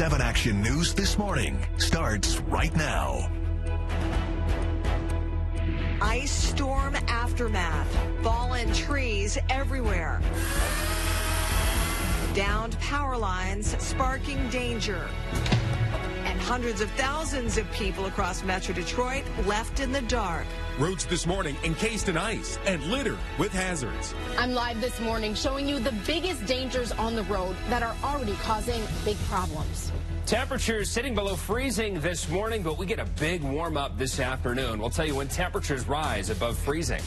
7 Action News This Morning starts right now. Ice storm aftermath. Fallen trees everywhere. Downed power lines sparking danger. And hundreds of thousands of people across Metro Detroit left in the dark. Roads this morning encased in ice and littered with hazards. I'm live this morning showing you the biggest dangers on the road that are already causing big problems. Temperatures sitting below freezing this morning, but we get a big warm up this afternoon. We'll tell you when temperatures rise above freezing.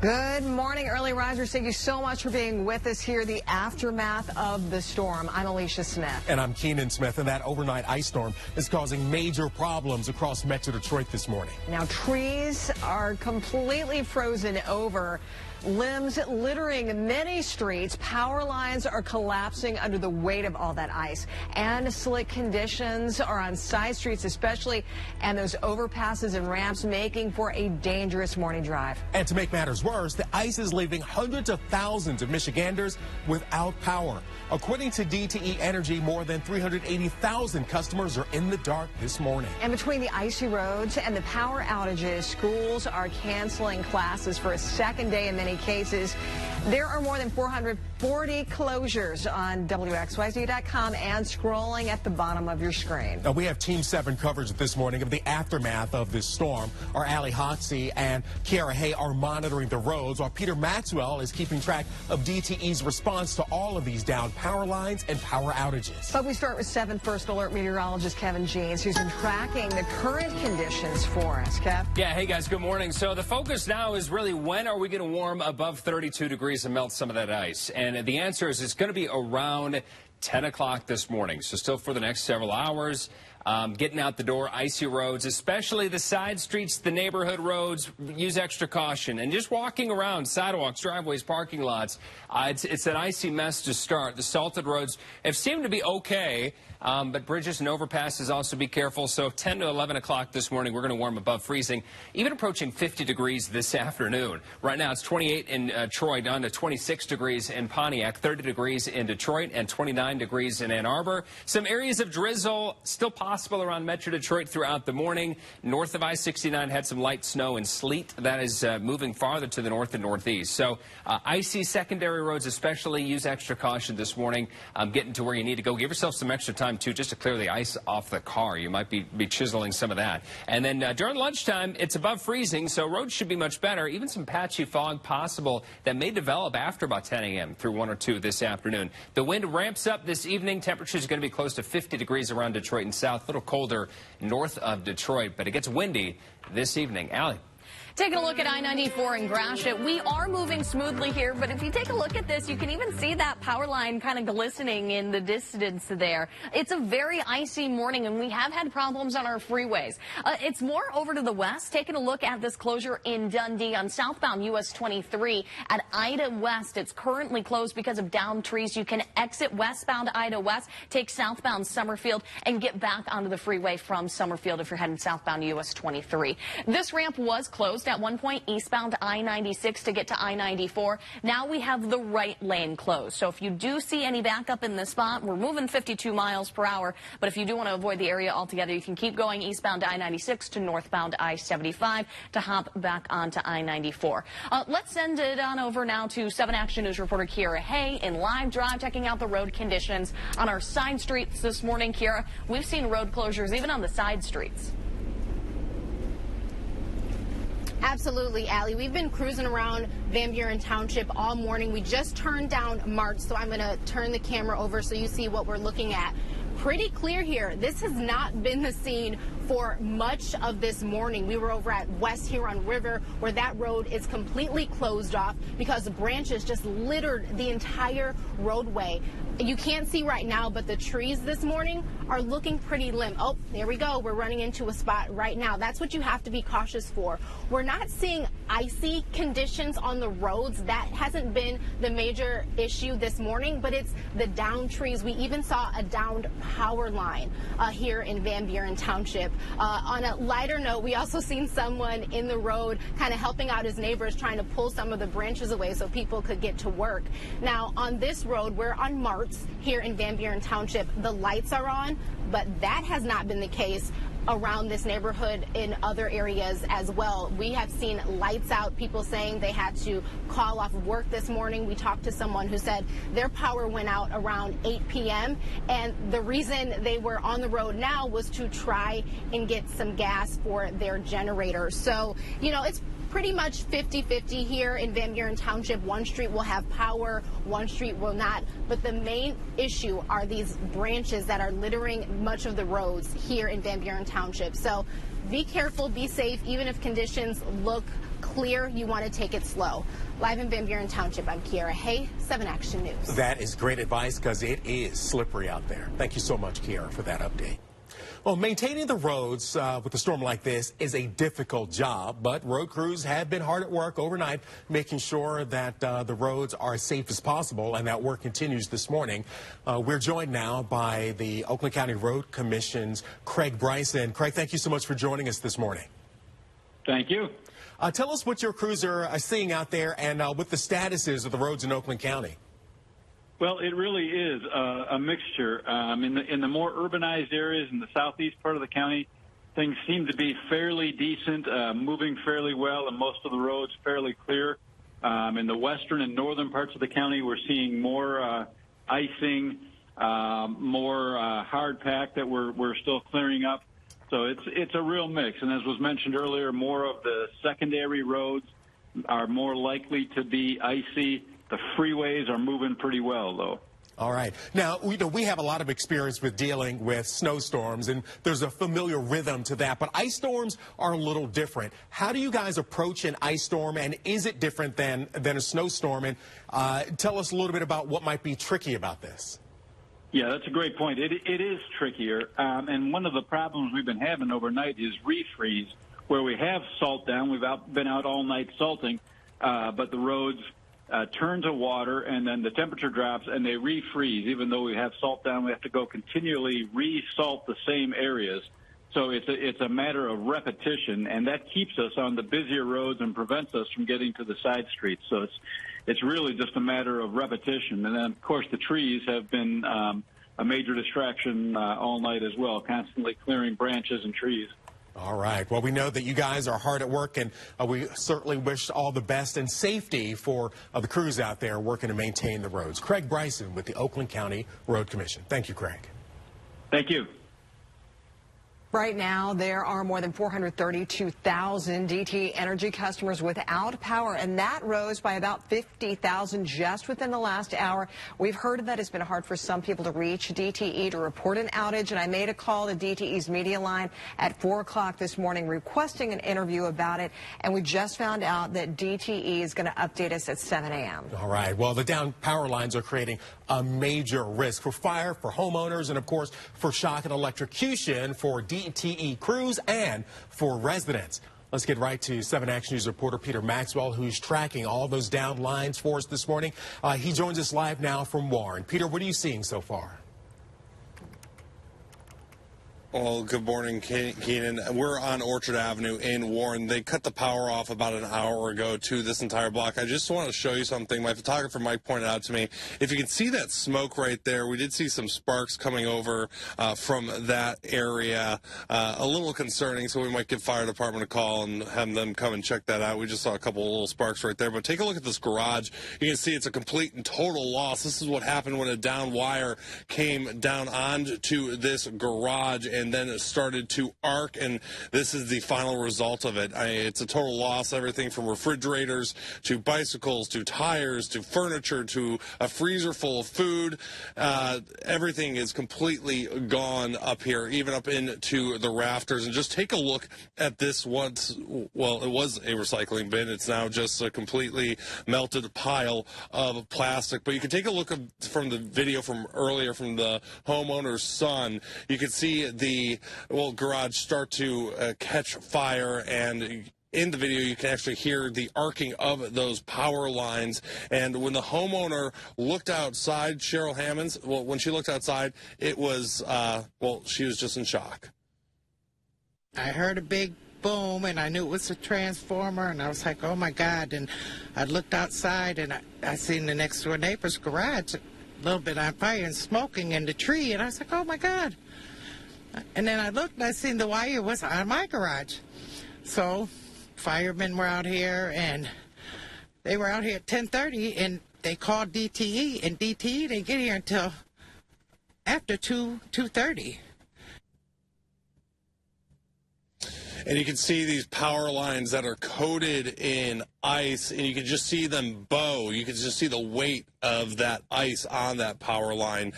Good morning, early risers. Thank you so much for being with us here, the aftermath of the storm. I'm Alicia Smith. And I'm Keenan Smith, and that overnight ice storm is causing major problems across Metro Detroit this morning. Now, trees are completely frozen over. Limbs littering many streets. Power lines are collapsing under the weight of all that ice. And slick conditions are on side streets especially, and those overpasses and ramps making for a dangerous morning drive. And to make matters worse, the ice is leaving hundreds of thousands of Michiganders without power. According to DTE Energy, more than 380,000 customers are in the dark this morning. And between the icy roads and the power outages, schools are canceling classes for a second day in many cases. There are more than 440 closures on WXYZ.com and scrolling at the bottom of your screen. Now, we have Team 7 coverage this morning of the aftermath of this storm. Our Allie Hotsey and Kiara Hay are monitoring the roads, while Peter Maxwell is keeping track of DTE's response to all of these down power lines and power outages. But we start with 7 First Alert meteorologist Kevin Jeans, who's been tracking the current conditions for us. Kev? Yeah, hey guys, good morning. So the focus now is really when are we going to warm above 32 degrees and melt some of that ice? And the answer is it's going to be around 10 o'clock this morning. So still for the next several hours. Getting out the door, icy roads, especially the side streets, the neighborhood roads, use extra caution. And just walking around, sidewalks, driveways, parking lots, it's an icy mess to start. The salted roads have seemed to be okay, but bridges and overpasses also be careful. So 10 to 11 o'clock this morning, we're going to warm above freezing, even approaching 50 degrees this afternoon. Right now, it's 28 in Troy, down to 26 degrees in Pontiac, 30 degrees in Detroit, and 29 degrees in Ann Arbor. Some areas of drizzle still possible around Metro Detroit throughout the morning. North of I-69 had some light snow and sleet. That is moving farther to the north and northeast. So icy secondary roads especially, use extra caution this morning. Getting to where you need to go. Give yourself some extra time, too, just to clear the ice off the car. You might be chiseling some of that. And then during lunchtime, it's above freezing, so roads should be much better. Even some patchy fog possible that may develop after about 10 a.m. through 1 or 2 this afternoon. The wind ramps up this evening. Temperatures are going to be close to 50 degrees around Detroit and south. A little colder north of Detroit, but it gets windy this evening. Allie. Taking a look at I-94 in Gratiot, we are moving smoothly here, but if you take a look at this, you can even see that power line kind of glistening in the distance there. It's a very icy morning, and we have had problems on our freeways. It's more over to the west. Taking a look at this closure in Dundee on southbound US 23 at Ida West. It's currently closed because of downed trees. You can exit westbound Ida West, take southbound Summerfield, and get back onto the freeway from Summerfield if you're heading southbound US 23. This ramp was closed at one point eastbound I-96 to get to I-94. Now we have the right lane closed. So if you do see any backup in this spot, we're moving 52 miles per hour. But if you do want to avoid the area altogether, you can keep going eastbound I-96 to northbound I-75 to hop back onto I-94. Let's send it on over now to 7 Action News reporter Kiara Hay in live drive, checking out the road conditions on our side streets this morning. Kiara, we've seen road closures even on the side streets. Absolutely, Allie. We've been cruising around Van Buren Township all morning. We just turned down March, so I'm going to turn the camera over so you see what we're looking at. Pretty clear here. This has not been the scene for much of this morning. We were over at West Huron River, where that road is completely closed off because the branches just littered the entire roadway. You can't see right now, but the trees this morning are looking pretty limp. Oh, there we go. We're running into a spot right now. That's what you have to be cautious for. We're not seeing icy conditions on the roads. That hasn't been the major issue this morning, but it's the downed trees. We even saw a downed power line here in Van Buren Township. On a lighter note, we also seen someone in the road kind of helping out his neighbors, trying to pull some of the branches away so people could get to work. Now, on this road, we're on Martz here in Van Buren Township. The lights are on, but that has not been the case around this neighborhood in other areas as well. We have seen lights out, people saying they had to call off work this morning. We talked to someone who said their power went out around 8 p.m. and the reason they were on the road now was to try and get some gas for their generator. So, you know, it's pretty much 50-50 here in Van Buren Township. One street will have power, one street will not. But the main issue are these branches that are littering much of the roads here in Van Buren Township. So be careful, be safe. Even if conditions look clear, you want to take it slow. Live in Van Buren Township, I'm Kiara Hay, 7 Action News. That is great advice because it is slippery out there. Thank you so much, Kiara, for that update. Well, maintaining the roads with a storm like this is a difficult job, but road crews have been hard at work overnight making sure that the roads are as safe as possible, and that work continues this morning. We're joined now by the Oakland County Road Commission's Craig Bryson. Craig, thank you so much for joining us this morning. Thank you. Tell us what your crews are seeing out there and what the status is of the roads in Oakland County. Well, it really is a mixture. In the more urbanized areas in the southeast part of the county, things seem to be fairly decent, moving fairly well, and most of the roads fairly clear. In the western and northern parts of the county, we're seeing more icing, more hard pack that we're still clearing up. So it's a real mix. And as was mentioned earlier, more of the secondary roads are more likely to be icy. The freeways are moving pretty well, though. All right. Now, we have a lot of experience with dealing with snowstorms, and there's a familiar rhythm to that. But ice storms are a little different. How do you guys approach an ice storm, and is it different than a snowstorm? And tell us a little bit about what might be tricky about this. Yeah, that's a great point. It is trickier. And one of the problems we've been having overnight is refreeze, where we have salt down. We've been out all night salting, but the roads turn to water, and then the temperature drops, and they refreeze. Even though we have salt down, we have to go continually re-salt the same areas. So it's a matter of repetition, and that keeps us on the busier roads and prevents us from getting to the side streets. So it's really just a matter of repetition. And then, of course, the trees have been a major distraction all night as well, constantly clearing branches and trees. All right. Well, we know that you guys are hard at work, and we certainly wish all the best and safety for the crews out there working to maintain the roads. Craig Bryson with the Oakland County Road Commission. Thank you, Craig. Thank you. Right now, there are more than 432,000 DTE Energy customers without power, and that rose by about 50,000 just within the last hour. We've heard that it's been hard for some people to reach DTE to report an outage, and I made a call to DTE's media line at 4 o'clock this morning requesting an interview about it, and we just found out that DTE is going to update us at 7 a.m. All right. Well, the down power lines are creating a major risk for fire, for homeowners, and, of course, for shock and electrocution for DTE crews and for residents. Let's get right to 7 Action News reporter Peter Maxwell, who's tracking all those down lines for us this morning. He joins us live now from Warren. Peter, what are you seeing so far? Well, good morning, Keenan. We're on Orchard Avenue in Warren. They cut the power off about an hour ago to this entire block. I just want to show you something. My photographer, Mike, pointed out to me. If you can see that smoke right there, we did see some sparks coming over from that area. A little concerning, so we might give fire department a call and have them come and check that out. We just saw a couple of little sparks right there. But take a look at this garage. You can see it's a complete and total loss. This is what happened when a down wire came down onto this garage and then it started to arc, and this is the final result of it. It's a total loss, everything from refrigerators to bicycles to tires to furniture to a freezer full of food. Everything is completely gone up here, even up into the rafters. And just take a look at this once. Well, it was a recycling bin. It's now just a completely melted pile of plastic. But you can take a look from the video from earlier from the homeowner's son. You can see the garage start to catch fire, and in the video, you can actually hear the arcing of those power lines. And when the homeowner looked outside, Cheryl Hammonds, well, when she looked outside, it was, well, she was just in shock. I heard a big boom, and I knew it was a transformer, and I was like, oh my God. And I looked outside, and I seen the next door neighbor's garage a little bit on fire and smoking in the tree, and I was like, oh my God. And then I looked, and I seen the wire was on my garage. So firemen were out here, and they were out here at 10:30, and they called DTE, and DTE didn't get here until after 2:30. And you can see these power lines that are coated in ice, and you can just see them bow. You can just see the weight of that ice on that power line,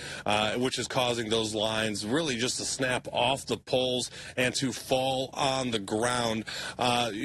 which is causing those lines really just to snap off the poles and to fall on the ground.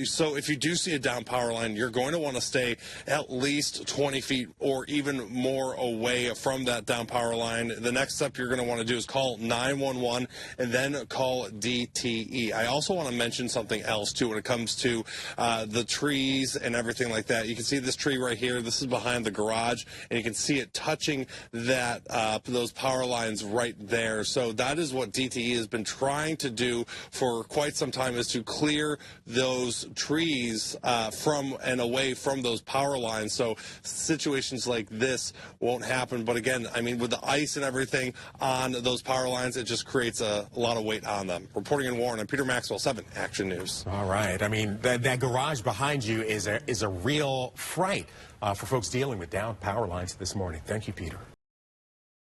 So if you do see a down power line, you're going to want to stay at least 20 feet or even more away from that down power line. The next step you're going to want to do is call 911 and then call DTE. I also want to mention something else, too, when it comes to the trees and everything like that. You can see this tree right here. This is behind the garage, and you can see it touching that those power lines right there. So that is what DTE has been trying to do for quite some time, is to clear those trees from and away from those power lines, so situations like this won't happen. But again, I mean, with the ice and everything on those power lines, it just creates a lot of weight on them. Reporting in Warren, I'm Peter Maxwell, 7 Action News. All right. I mean, that garage behind you is a real fright for folks dealing with down power lines this morning. Thank you, Peter.